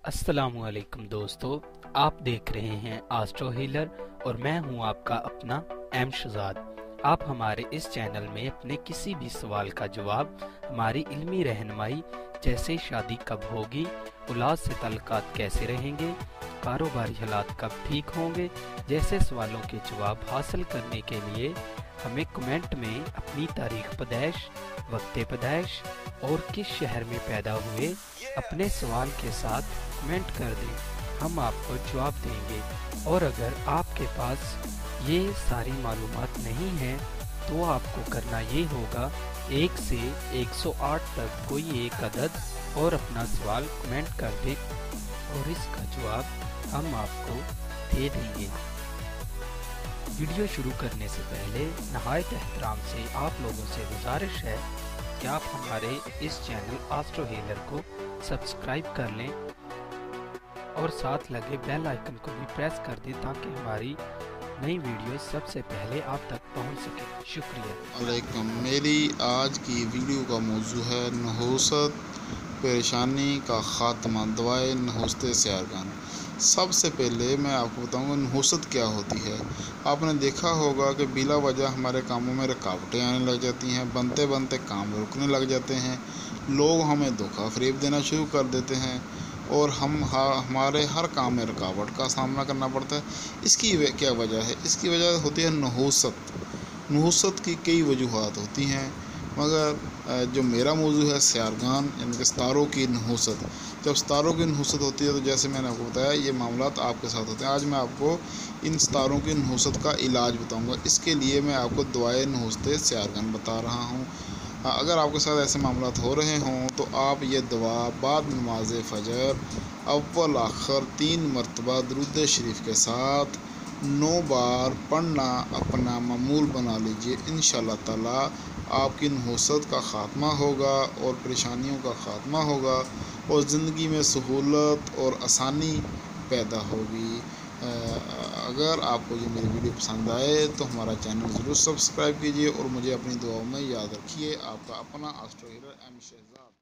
अस्सलाम वालेकुम दोस्तों, आप देख रहे हैं आस्ट्रो हीलर और मैं हूं आपका अपना एम शहजाद। आप हमारे इस चैनल में अपने किसी भी सवाल का जवाब, हमारी इल्मी रहनुमाई जैसे शादी कब होगी, औलाद से ताल्लुकात कैसे रहेंगे, कारोबारी हालात कब ठीक होंगे जैसे सवालों के जवाब हासिल करने के लिए हमें कमेंट में अपनी तारीख पैदाइश, वक्त पैदाइश और किस शहर में पैदा हुए अपने सवाल के साथ कमेंट कर दें। हम आपको जवाब देंगे। और अगर आपके पास ये सारी मालूमात नहीं है तो आपको करना ये होगा 1 से 108 तक कोई एक अदद और अपना सवाल कमेंट कर दें और इसका जवाब हम आपको दे देंगे। वीडियो शुरू करने से पहले नहायत एहतराम से आप लोगों से गुजारिश है कि आप हमारे इस चैनल आस्ट्रो हीलर को सब्सक्राइब कर लें और साथ लगे बेल आइकन को भी प्रेस कर दें ताकि हमारी नई वीडियो सबसे पहले आप तक पहुंच सके। शुक्रिया। वालेकुम। मेरी आज की वीडियो का मौजू है नहुसत, परेशानी का ख़ात्मा, दवाए नहुसत सयारगान। सबसे पहले मैं आपको बताऊंगा नहुसत क्या होती है। आपने देखा होगा कि बिला वजह हमारे कामों में रुकावटें आने लग जाती हैं, बनते बनते काम रुकने लग जाते हैं, लोग हमें धोखा फरेब देना शुरू कर देते हैं और हमारे हर काम में रुकावट का सामना करना पड़ता है। इसकी क्या वजह है? इसकी वजह होती है नहुसत। नहुसत की कई वजूहात होती हैं, मगर जो मेरा मौजू है सयारगान, यानी कि सितारों की नहुसत। जब सितारों की नहुसत होती है तो जैसे मैंने आपको बताया ये मामलात आपके साथ होते हैं। आज मैं आपको इन सितारों की नहुसत का इलाज बताऊंगा। इसके लिए मैं आपको दवाए नहुसत सयारगान बता रहा हूँ। अगर आपके साथ ऐसे मामलात हो रहे हों तो आप ये दवा बाद नमाज फ़जर अव्वल आखिर 3 मरतबा दुरूद शरीफ के साथ 9 बार पढ़ना अपना मामूल बना लीजिए। इंशाअल्लाह ताला आपकी नहुसत का ख़ात्मा होगा और परेशानियों का ख़ात्मा होगा और ज़िंदगी में सहूलत और आसानी पैदा होगी। अगर आपको ये मेरी वीडियो पसंद आए तो हमारा चैनल ज़रूर सब्सक्राइब कीजिए और मुझे अपनी दुआओं में याद रखिए। आपका अपना आस्ट्रो हीलर एम शहजाद।